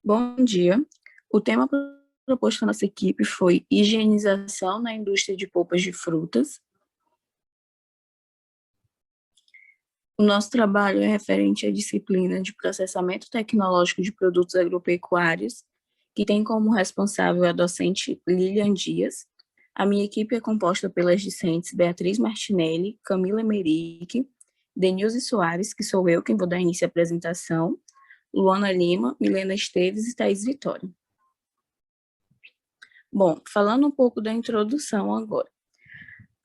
Bom dia. O tema proposto à nossa equipe foi higienização na indústria de polpas de frutas. O nosso trabalho é referente à disciplina de processamento tecnológico de produtos agropecuários, que tem como responsável a docente Lilian Dias. A minha equipe é composta pelas discentes Beatriz Martinelli, Camila Emerick, Denilze Soares, que sou eu quem vou dar início à apresentação, Luana Lima, Milena Esteves e Thaís Vitória. Bom, falando um pouco da introdução agora.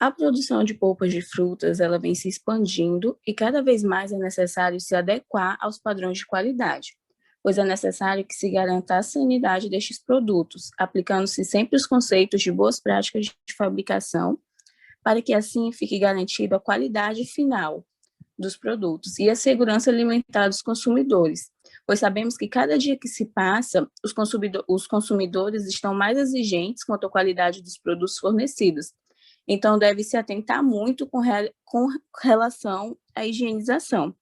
A produção de polpas de frutas, ela vem se expandindo e cada vez mais é necessário se adequar aos padrões de qualidade, pois é necessário que se garanta a sanidade destes produtos, aplicando-se sempre os conceitos de boas práticas de fabricação, para que assim fique garantida a qualidade final dos produtos e a segurança alimentar dos consumidores, pois sabemos que cada dia que se passa, os consumidores estão mais exigentes quanto à qualidade dos produtos fornecidos. Então, deve-se atentar muito com relação à higienização.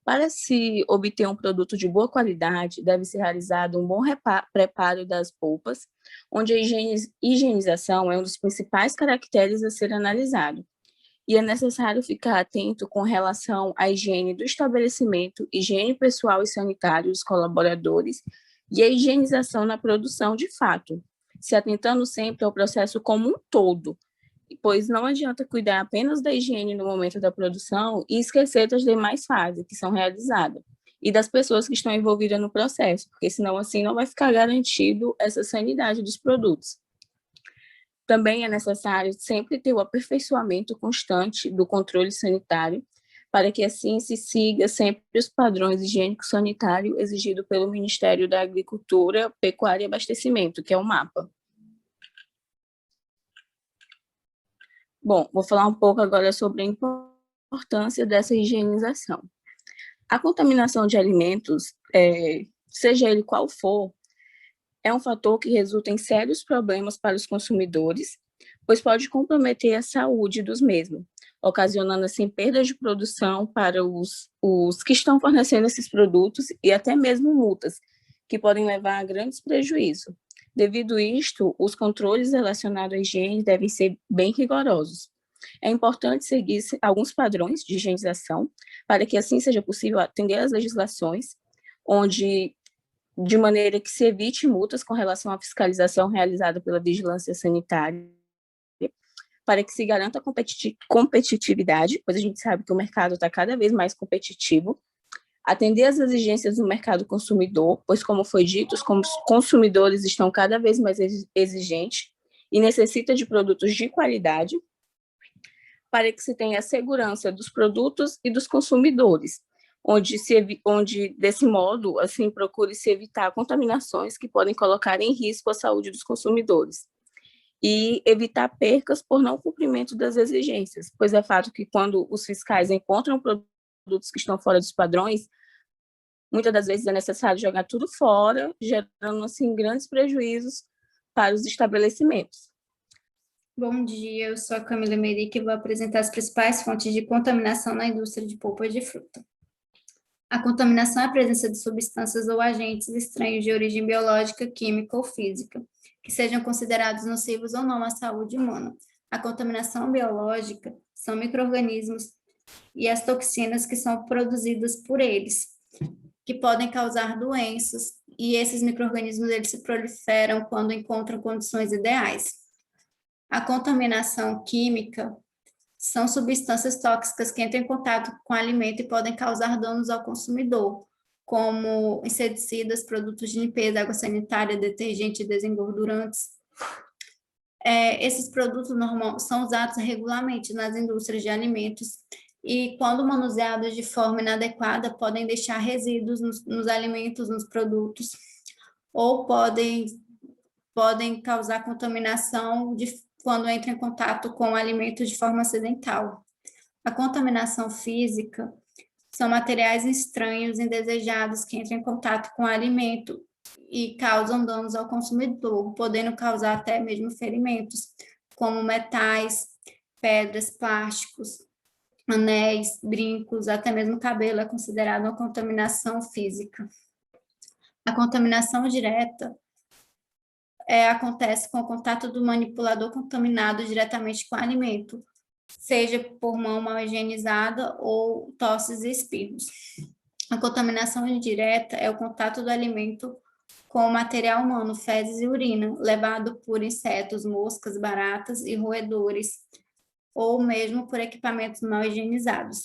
Para se obter um produto de boa qualidade, deve-se realizado um bom preparo das polpas, onde a higienização é um dos principais caracteres a ser analisado. E é necessário ficar atento com relação à higiene do estabelecimento, higiene pessoal e sanitária dos colaboradores e a higienização na produção de fato, se atentando sempre ao processo como um todo, pois não adianta cuidar apenas da higiene no momento da produção e esquecer das demais fases que são realizadas e das pessoas que estão envolvidas no processo, porque senão assim não vai ficar garantido essa sanidade dos produtos. Também é necessário sempre ter o aperfeiçoamento constante do controle sanitário, para que assim se siga sempre os padrões higiênico-sanitário exigidos pelo Ministério da Agricultura, Pecuária e Abastecimento, que é o MAPA. Bom, vou falar um pouco agora sobre a importância dessa higienização. A contaminação de alimentos, seja ele qual for, é um fator que resulta em sérios problemas para os consumidores, pois pode comprometer a saúde dos mesmos, ocasionando assim perdas de produção para os que estão fornecendo esses produtos e até mesmo multas, que podem levar a grandes prejuízos. Devido a isto, os controles relacionados à higiene devem ser bem rigorosos. É importante seguir alguns padrões de higienização para que assim seja possível atender às legislações, de maneira que se evite multas com relação à fiscalização realizada pela vigilância sanitária, para que se garanta a competitividade, pois a gente sabe que o mercado está cada vez mais competitivo, atender às exigências do mercado consumidor, pois, como foi dito, os consumidores estão cada vez mais exigentes e necessitam de produtos de qualidade, para que se tenha a segurança dos produtos e dos consumidores, onde desse modo, assim, procure-se evitar contaminações que podem colocar em risco a saúde dos consumidores e evitar percas por não cumprimento das exigências, pois é fato que quando os fiscais encontram produtos que estão fora dos padrões, muitas das vezes é necessário jogar tudo fora, gerando, assim, grandes prejuízos para os estabelecimentos. Bom dia, eu sou a Camila Emerick e vou apresentar as principais fontes de contaminação na indústria de polpa de fruta. A contaminação é a presença de substâncias ou agentes estranhos de origem biológica, química ou física, que sejam considerados nocivos ou não à saúde humana. A contaminação biológica são micro-organismos e as toxinas que são produzidas por eles, que podem causar doenças, e esses micro-organismos eles se proliferam quando encontram condições ideais. A contaminação química são substâncias tóxicas que entram em contato com o alimento e podem causar danos ao consumidor, como inseticidas, produtos de limpeza, água sanitária, detergente e desengordurantes. Esses produtos são usados regularmente nas indústrias de alimentos e, quando manuseados de forma inadequada, podem deixar resíduos nos alimentos, nos produtos, ou podem causar contaminação quando entra em contato com o alimento de forma acidental. A contaminação física são materiais estranhos, indesejados, que entram em contato com o alimento e causam danos ao consumidor, podendo causar até mesmo ferimentos, como metais, pedras, plásticos, anéis, brincos, até mesmo cabelo é considerado uma contaminação física. A contaminação direta acontece com o contato do manipulador contaminado diretamente com o alimento, seja por mão mal higienizada ou tosses e espirros. A contaminação indireta é o contato do alimento com o material humano, fezes e urina, levado por insetos, moscas, baratas e roedores, ou mesmo por equipamentos mal higienizados.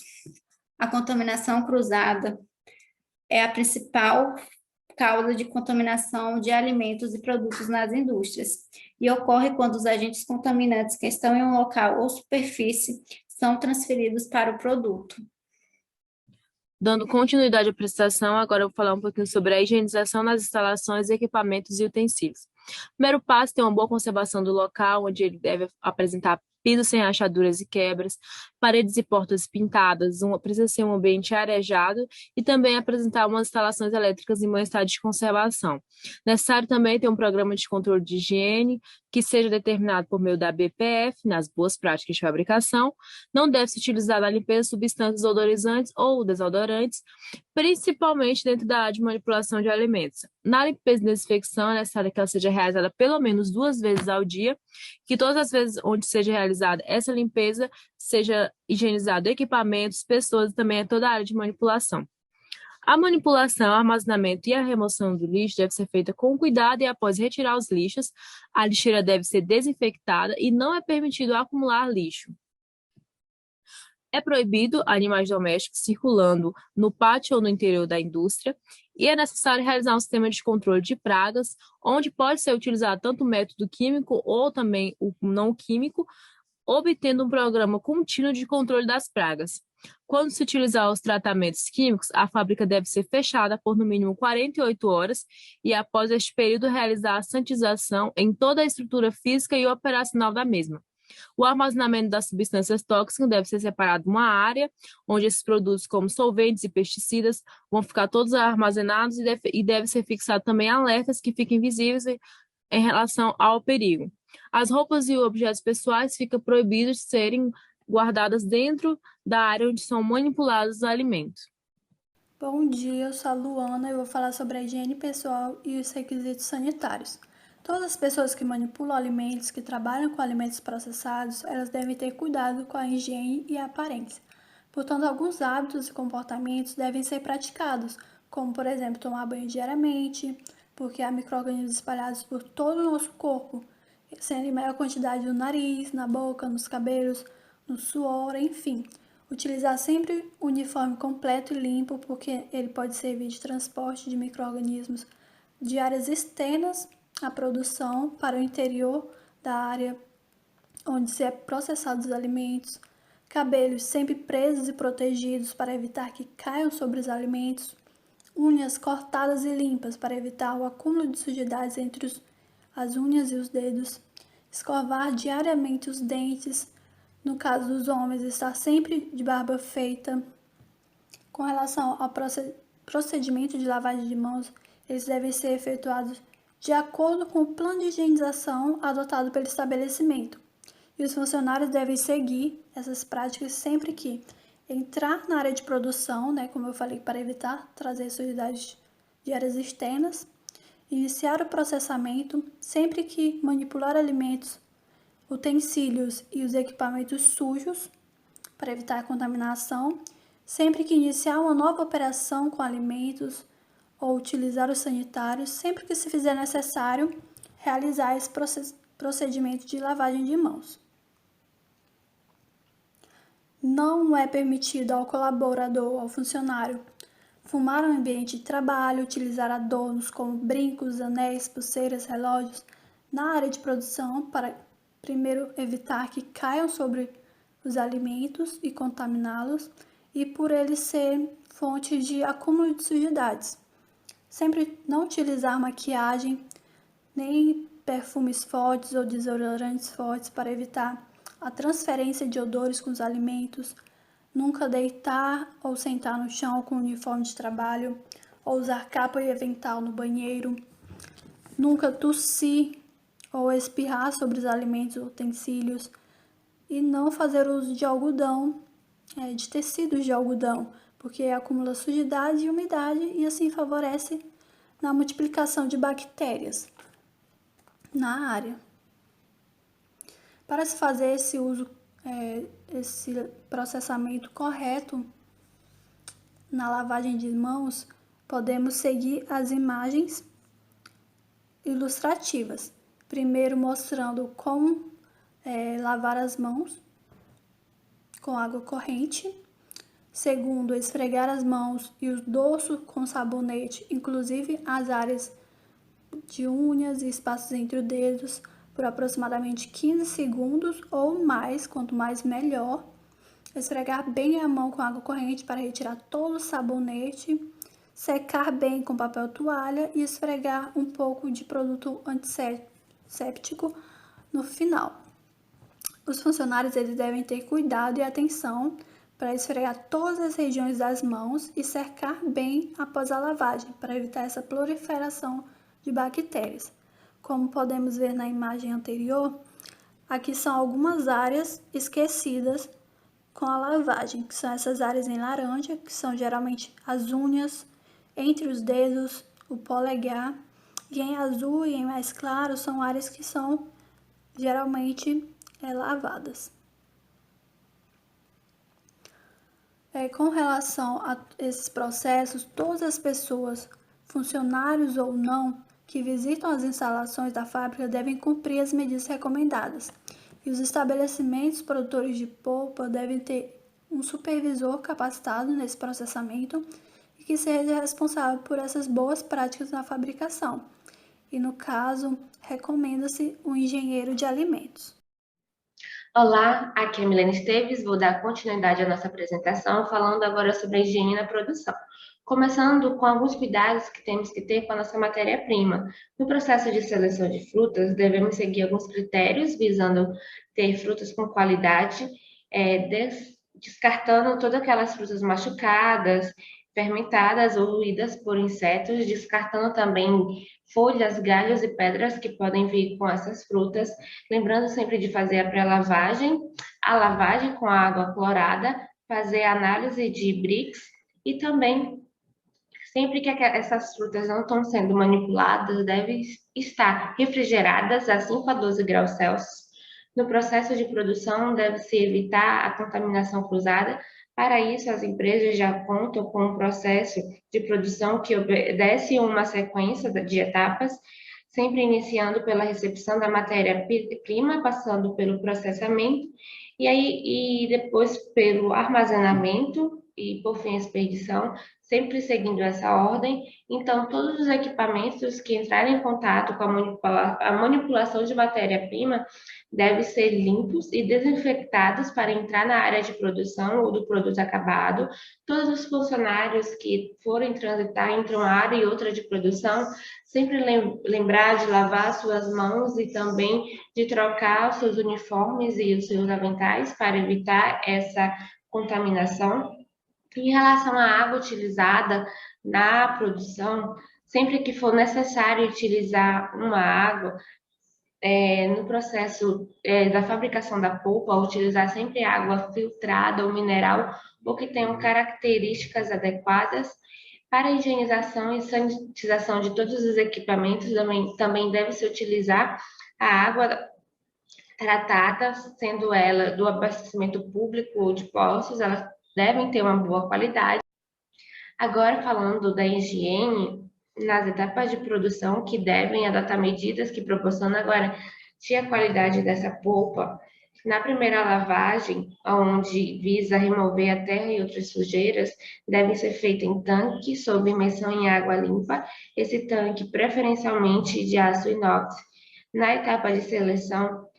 A contaminação cruzada é a principal causa de contaminação de alimentos e produtos nas indústrias, e ocorre quando os agentes contaminantes que estão em um local ou superfície são transferidos para o produto. Dando continuidade à apresentação, agora eu vou falar um pouquinho sobre a higienização nas instalações, equipamentos e utensílios. Primeiro passo, ter uma boa conservação do local, onde ele deve apresentar pisos sem rachaduras e quebras, paredes e portas pintadas, precisa ser um ambiente arejado e também apresentar umas instalações elétricas em bom estado de conservação. Necessário também ter um programa de controle de higiene que seja determinado por meio da BPF, nas boas práticas de fabricação. Não deve se utilizar na limpeza substâncias odorizantes ou desodorantes, principalmente dentro da área de manipulação de alimentos. Na limpeza e desinfecção, é necessário que ela seja realizada pelo menos 2 vezes ao dia, que todas as vezes onde seja realizada essa limpeza, seja higienizado equipamentos, pessoas e também toda a área de manipulação. A manipulação, o armazenamento e a remoção do lixo deve ser feita com cuidado e após retirar os lixos, a lixeira deve ser desinfectada e não é permitido acumular lixo. É proibido animais domésticos circulando no pátio ou no interior da indústria e é necessário realizar um sistema de controle de pragas, onde pode ser utilizado tanto o método químico ou também o não químico, obtendo um programa contínuo de controle das pragas. Quando se utilizar os tratamentos químicos, a fábrica deve ser fechada por no mínimo 48 horas e, após este período, realizar a sanitização em toda a estrutura física e operacional da mesma. O armazenamento das substâncias tóxicas deve ser separado em uma área, onde esses produtos, como solventes e pesticidas, vão ficar todos armazenados e deve ser fixado também alertas que fiquem visíveis em relação ao perigo. As roupas e objetos pessoais ficam proibidos de serem guardadas dentro da área onde são manipulados os alimentos. Bom dia, eu sou a Luana e vou falar sobre a higiene pessoal e os requisitos sanitários. Todas as pessoas que manipulam alimentos, que trabalham com alimentos processados, elas devem ter cuidado com a higiene e a aparência. Portanto, alguns hábitos e comportamentos devem ser praticados, como, por exemplo, tomar banho diariamente, porque há micro-organismos espalhados por todo o nosso corpo, sendo em maior quantidade no nariz, na boca, nos cabelos, no suor, enfim. Utilizar sempre o uniforme completo e limpo, porque ele pode servir de transporte de micro-organismos de áreas externas à produção para o interior da área onde se é processados os alimentos. Cabelos sempre presos e protegidos para evitar que caiam sobre os alimentos. Unhas cortadas e limpas para evitar o acúmulo de sujidades entre as unhas e os dedos. Escovar diariamente os dentes. No caso dos homens, estar sempre de barba feita. Com relação ao procedimento de lavagem de mãos, eles devem ser efetuados de acordo com o plano de higienização adotado pelo estabelecimento. E os funcionários devem seguir essas práticas sempre que entrar na área de produção, como eu falei, para evitar trazer sujidades de áreas externas, iniciar o processamento, sempre que manipular alimentos, utensílios e os equipamentos sujos, para evitar a contaminação, sempre que iniciar uma nova operação com alimentos ou utilizar os sanitários, sempre que se fizer necessário, realizar esse procedimento de lavagem de mãos. Não é permitido ao colaborador ou ao funcionário fumar no ambiente de trabalho, utilizar adornos como brincos, anéis, pulseiras, relógios na área de produção para, primeiro, evitar que caiam sobre os alimentos e contaminá-los e por eles ser fonte de acúmulo de sujidades. Sempre não utilizar maquiagem, nem perfumes fortes ou desodorantes fortes para evitar a transferência de odores com os alimentos, nunca deitar ou sentar no chão com uniforme de trabalho, ou usar capa e avental no banheiro, nunca tossir ou espirrar sobre os alimentos ou utensílios, e não fazer uso de algodão, de tecidos de algodão, porque acumula sujidade e umidade e assim favorece na multiplicação de bactérias na área. Para se fazer esse processamento correto na lavagem de mãos, podemos seguir as imagens ilustrativas. Primeiro, mostrando como lavar as mãos com água corrente. Segundo, esfregar as mãos e o dorso com sabonete, inclusive as áreas de unhas e espaços entre os dedos, por aproximadamente 15 segundos ou mais, quanto mais melhor. Esfregar bem a mão com água corrente para retirar todo o sabonete. Secar bem com papel toalha e esfregar um pouco de produto antisséptico no final. Os funcionários eles devem ter cuidado e atenção para esfregar todas as regiões das mãos e secar bem após a lavagem, para evitar essa proliferação de bactérias. Como podemos ver na imagem anterior, aqui são algumas áreas esquecidas com a lavagem, que são essas áreas em laranja, que são geralmente as unhas, entre os dedos, o polegar, e em azul e em mais claro são áreas que são geralmente lavadas. Com relação a esses processos, todas as pessoas, funcionários ou não, que visitam as instalações da fábrica devem cumprir as medidas recomendadas. E os estabelecimentos produtores de polpa devem ter um supervisor capacitado nesse processamento e que seja responsável por essas boas práticas na fabricação. E no caso, recomenda-se um engenheiro de alimentos. Olá, aqui é Milene Esteves, vou dar continuidade à nossa apresentação, falando agora sobre a higiene na produção. Começando com alguns cuidados que temos que ter com a nossa matéria-prima. No processo de seleção de frutas, devemos seguir alguns critérios visando ter frutas com qualidade, descartando todas aquelas frutas machucadas, fermentadas ou ruídas por insetos, descartando também folhas, galhos e pedras que podem vir com essas frutas, lembrando sempre de fazer a pré-lavagem, a lavagem com a água clorada, fazer a análise de Brix e também sempre que essas frutas não estão sendo manipuladas, devem estar refrigeradas a 5 a 12 graus Celsius. No processo de produção, deve-se evitar a contaminação cruzada. Para isso, as empresas já contam com um processo de produção que obedece uma sequência de etapas, sempre iniciando pela recepção da matéria-prima, passando pelo processamento, e depois pelo armazenamento e, por fim, a expedição, sempre seguindo essa ordem. Então, todos os equipamentos que entrarem em contato com a manipulação de matéria-prima devem ser limpos e desinfectados para entrar na área de produção ou do produto acabado. Todos os funcionários que forem transitar entre uma área e outra de produção, sempre lembrar de lavar suas mãos e também de trocar os seus uniformes e os seus aventais para evitar essa contaminação. Em relação à água utilizada na produção, sempre que for necessário utilizar uma água, no processo da fabricação da polpa, utilizar sempre água filtrada ou mineral, ou que tenham características adequadas. Para a higienização e sanitização de todos os equipamentos, também deve-se utilizar a água tratada, sendo ela do abastecimento público ou de poços, elas devem ter uma boa qualidade. Agora, falando da higiene, nas etapas de produção que devem adotar medidas que proporcionam a qualidade dessa polpa. Na primeira lavagem, onde visa remover a terra e outras sujeiras, deve ser feita em tanque sob imersão em água limpa, esse tanque preferencialmente de aço inox. Na etapa de seleção,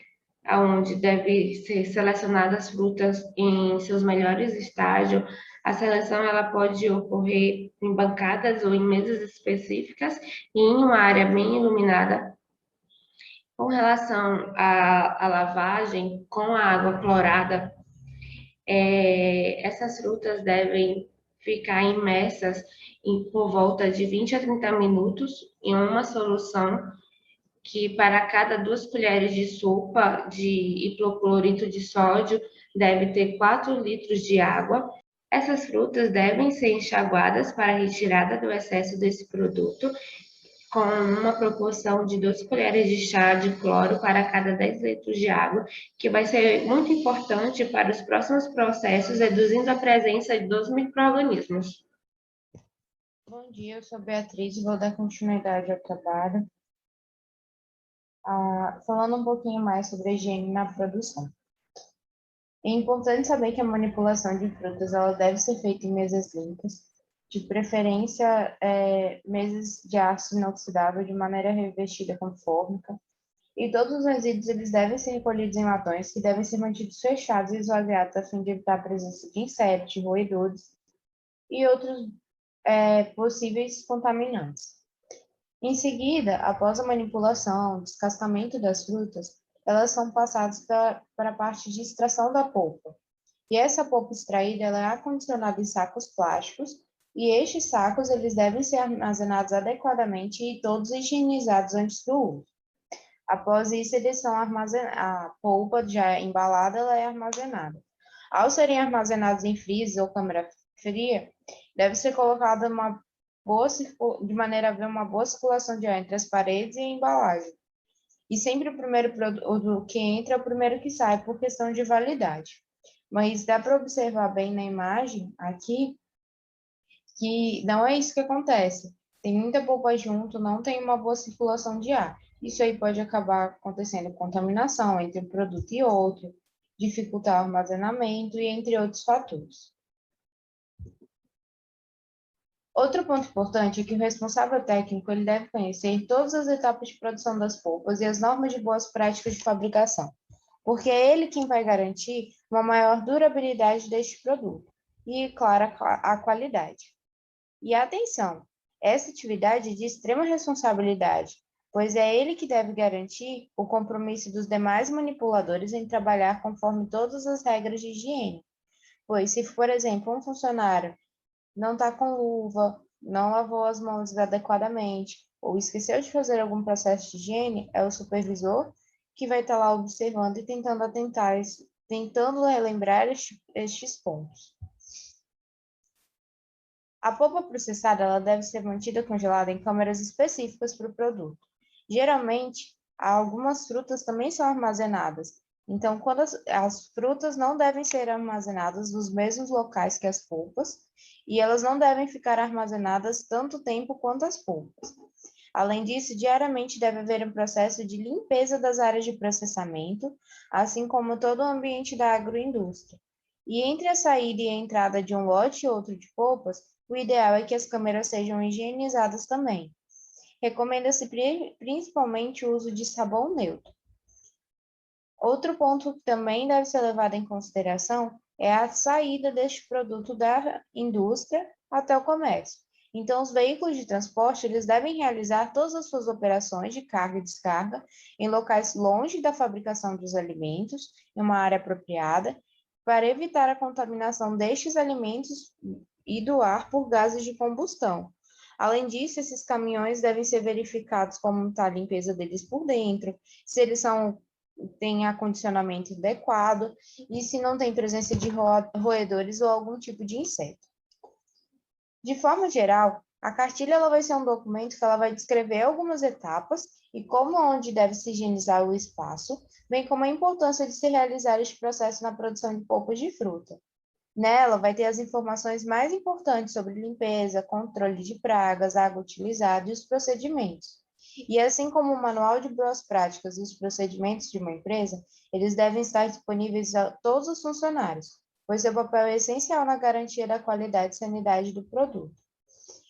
onde deve ser selecionadas as frutas em seus melhores estágios, a seleção ela pode ocorrer em bancadas ou em mesas específicas e em uma área bem iluminada. Com relação à lavagem com a água clorada, essas frutas devem ficar imersas por volta de 20 a 30 minutos em uma solução que para cada 2 colheres de sopa de hipoclorito de sódio deve ter 4 litros de água. Essas frutas devem ser enxaguadas para a retirada do excesso desse produto com uma proporção de 2 colheres de chá de cloro para cada 10 litros de água, que vai ser muito importante para os próximos processos, reduzindo a presença dos micro-organismos. Bom dia, eu sou Beatriz e vou dar continuidade ao trabalho, falando um pouquinho mais sobre a higiene na produção. É importante saber que a manipulação de frutas ela deve ser feita em mesas limpas, de preferência mesas de aço inoxidável de maneira revestida com fórmica, e todos os resíduos eles devem ser recolhidos em latões que devem ser mantidos fechados e esvaziados a fim de evitar a presença de insetos, de roedores e outros possíveis contaminantes. Em seguida, após a manipulação, descascamento das frutas, elas são passadas para a parte de extração da polpa. E essa polpa extraída ela é acondicionada em sacos plásticos, e estes sacos eles devem ser armazenados adequadamente e todos higienizados antes do uso. Após isso, eles são a polpa já embalada ela é armazenada. Ao serem armazenados em freezer ou câmara fria, deve ser colocada de maneira a haver uma boa circulação de ar entre as paredes e a embalagem. E sempre o primeiro produto que entra é o primeiro que sai, por questão de validade. Mas dá para observar bem na imagem aqui que não é isso que acontece. Tem muita polpa junto, não tem uma boa circulação de ar. Isso aí pode acabar acontecendo contaminação entre um produto e outro, dificultar o armazenamento e entre outros fatores. Outro ponto importante é que o responsável técnico ele deve conhecer todas as etapas de produção das polpas e as normas de boas práticas de fabricação, porque é ele quem vai garantir uma maior durabilidade deste produto e, claro, a qualidade. E atenção, essa atividade é de extrema responsabilidade, pois é ele que deve garantir o compromisso dos demais manipuladores em trabalhar conforme todas as regras de higiene. Pois, se, por exemplo, um funcionário não está com luva, não lavou as mãos adequadamente, ou esqueceu de fazer algum processo de higiene, é o supervisor que vai estar lá observando e tentando relembrar estes pontos. A polpa processada ela deve ser mantida congelada em câmaras específicas para o produto. Geralmente, algumas frutas também são armazenadas. Então, quando as frutas não devem ser armazenadas nos mesmos locais que as polpas, e elas não devem ficar armazenadas tanto tempo quanto as polpas. Além disso, diariamente deve haver um processo de limpeza das áreas de processamento, assim como todo o ambiente da agroindústria. E entre a saída e a entrada de um lote e outro de polpas, o ideal é que as câmeras sejam higienizadas também. Recomenda-se principalmente o uso de sabão neutro. Outro ponto que também deve ser levado em consideração é a saída deste produto da indústria até o comércio. Então, os veículos de transporte eles devem realizar todas as suas operações de carga e descarga em locais longe da fabricação dos alimentos, em uma área apropriada, para evitar a contaminação destes alimentos e do ar por gases de combustão. Além disso, esses caminhões devem ser verificados como está a limpeza deles por dentro, se eles têm acondicionamento adequado e se não tem presença de roedores ou algum tipo de inseto. De forma geral, a cartilha ela vai ser um documento que ela vai descrever algumas etapas e como onde deve se higienizar o espaço, bem como a importância de se realizar este processo na produção de polpas de fruta. Nela vai ter as informações mais importantes sobre limpeza, controle de pragas, água utilizada e os procedimentos. E assim como o manual de boas práticas e os procedimentos de uma empresa, eles devem estar disponíveis a todos os funcionários, pois seu papel é essencial na garantia da qualidade e sanidade do produto.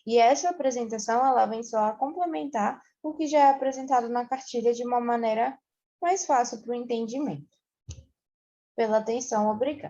E essa apresentação ela vem só a complementar o que já é apresentado na cartilha de uma maneira mais fácil para o entendimento. Pela atenção, obrigada.